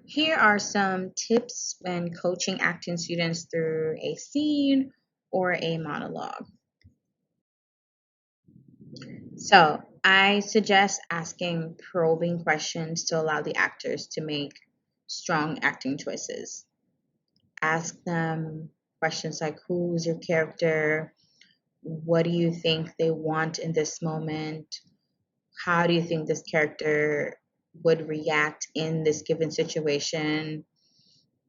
Here are some tips when coaching acting students through a scene or a monologue. So, I suggest asking probing questions to allow the actors to make strong acting choices. Ask them questions like, who's your character? What do you think they want in this moment? How do you think this character would react in this given situation?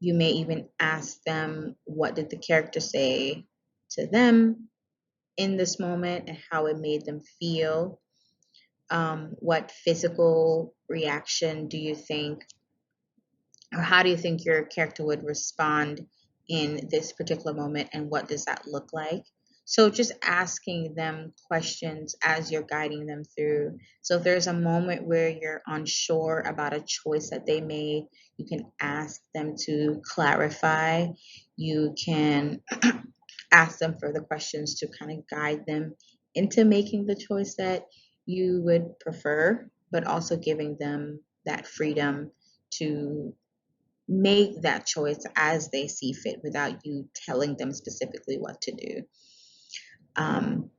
You may even ask them, what did the character say to them in this moment and how it made them feel? What physical reaction do you think, or how do you think your character would respond in this particular moment, and what does that look like? So, just asking them questions as you're guiding them through. So, if there's a moment where you're unsure about a choice that they made, you can ask them to clarify. You can ask them further questions to kind of guide them into making the choice that you would prefer, but also giving them that freedom to make that choice as they see fit without you telling them specifically what to do. Um,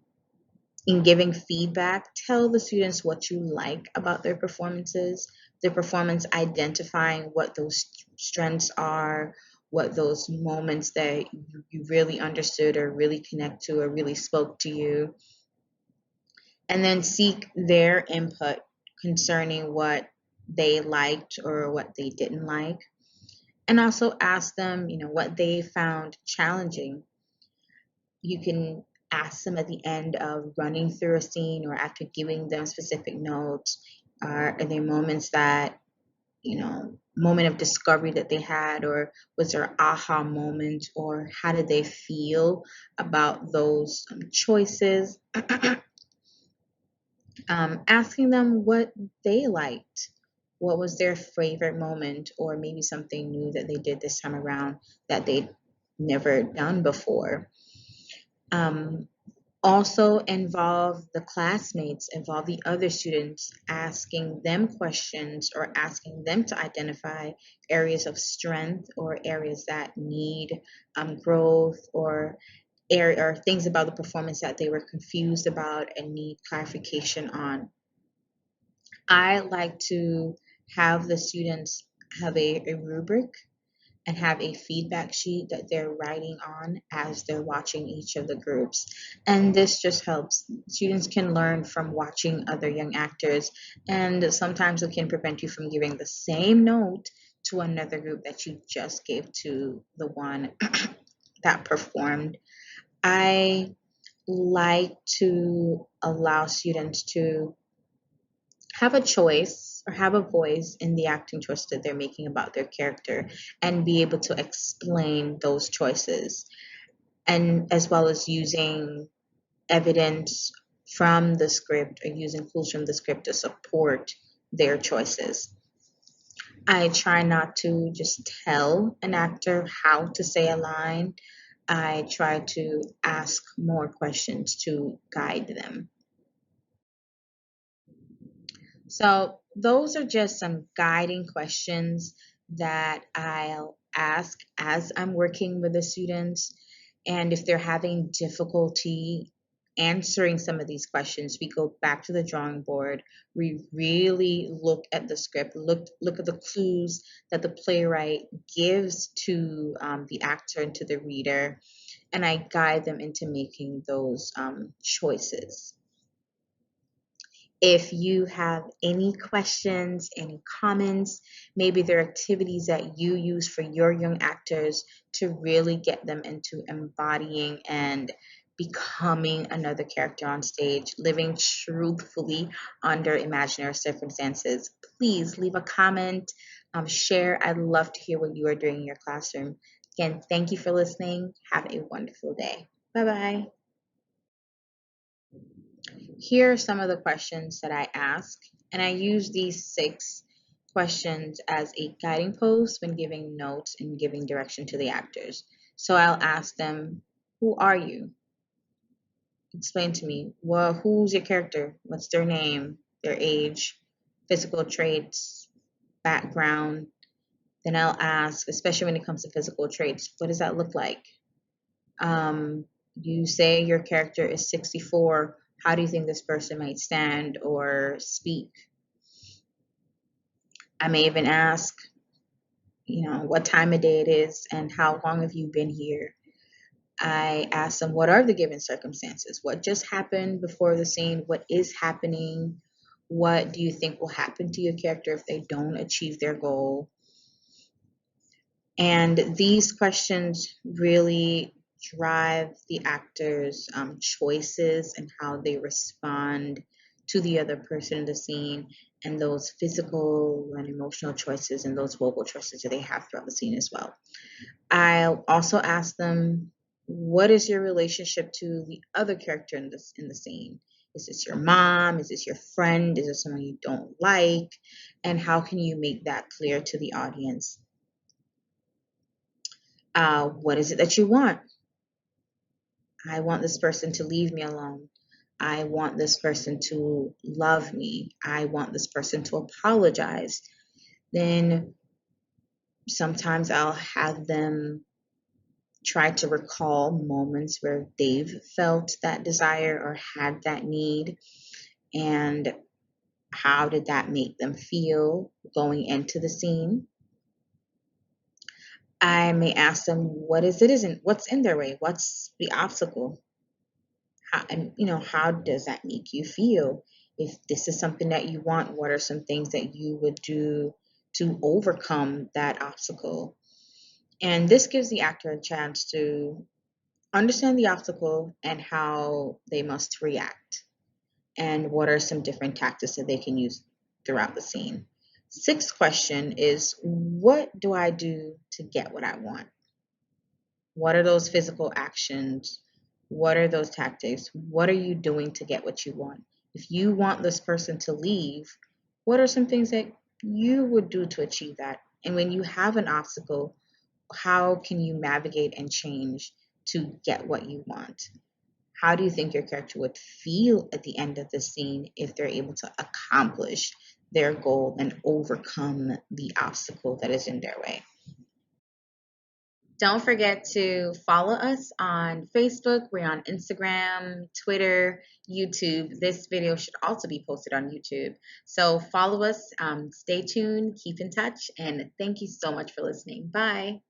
in giving feedback, tell the students what you like about their performances, their performance, identifying what those strengths are, what those moments that you really understood or really connect to or really spoke to you, and then seek their input concerning what they liked or what they didn't like, and also ask them, what they found challenging. You can ask them at the end of running through a scene or after giving them specific notes. Are there moments that, moment of discovery that they had, or was there an aha moment, or how did they feel about those choices? Asking them what they liked. What was their favorite moment, or maybe something new that they did this time around that they'd never done before. Um, Also involve the classmates, involve the other students, asking them questions or asking them to identify areas of strength or areas that need growth, or area or things about the performance that they were confused about and need clarification on. I like to have the students have a rubric and have a feedback sheet that they're writing on as they're watching each of the groups. And this just helps. Students can learn from watching other young actors, and sometimes it can prevent you from giving the same note to another group that you just gave to the one that performed. I like to allow students to have a choice or have a voice in the acting choice that they're making about their character, and be able to explain those choices, and as well as using evidence from the script or using clues from the script to support their choices. I try not to just tell an actor how to say a line. I try to ask more questions to guide them. So, those are just some guiding questions that I'll ask as I'm working with the students. And if they're having difficulty answering some of these questions, we go back to the drawing board. We really look at the script, look at the clues that the playwright gives to the actor and to the reader, and I guide them into making those choices. If you have any questions, any comments, maybe there are activities that you use for your young actors to really get them into embodying and becoming another character on stage, living truthfully under imaginary circumstances, please leave a comment, share. I'd love to hear what you are doing in your classroom. Again, thank you for listening. Have a wonderful day. Bye bye. Here are some of the questions that I ask, and I use these 6 questions as a guiding post when giving notes and giving direction to the actors. So I'll ask them, who are you? Explain to me. Well, who's your character? What's their name, their age, physical traits, background? Then I'll ask, especially when it comes to physical traits, what does that look like? You say your character is 64. How do you think this person might stand or speak? I may even ask, what time of day it is and how long have you been here? I ask them, what are the given circumstances? What just happened before the scene? What is happening? What do you think will happen to your character if they don't achieve their goal? And these questions really drive the actors' choices and how they respond to the other person in the scene, and those physical and emotional choices and those vocal choices that they have throughout the scene as well. I'll also ask them, what is your relationship to the other character in the scene? Is this your mom? Is this your friend? Is this someone you don't like? And how can you make that clear to the audience? What is it that you want? I want this person to leave me alone. I want this person to love me. I want this person to apologize. Then sometimes I'll have them try to recall moments where they've felt that desire or had that need, and how did that make them feel going into the scene. I may ask them, what's in their way? What's the obstacle? How does that make you feel? If this is something that you want, what are some things that you would do to overcome that obstacle? And this gives the actor a chance to understand the obstacle and how they must react, and what are some different tactics that they can use throughout the scene. Sixth question is, what do I do to get what I want? What are those physical actions? What are those tactics? What are you doing to get what you want? If you want this person to leave, what are some things that you would do to achieve that? And when you have an obstacle, how can you navigate and change to get what you want? How do you think your character would feel at the end of the scene if they're able to accomplish their goal and overcome the obstacle that is in their way? Don't forget to follow us on Facebook. We're on Instagram, Twitter, YouTube. This video should also be posted on YouTube. So follow us, stay tuned, keep in touch, and thank you so much for listening. Bye.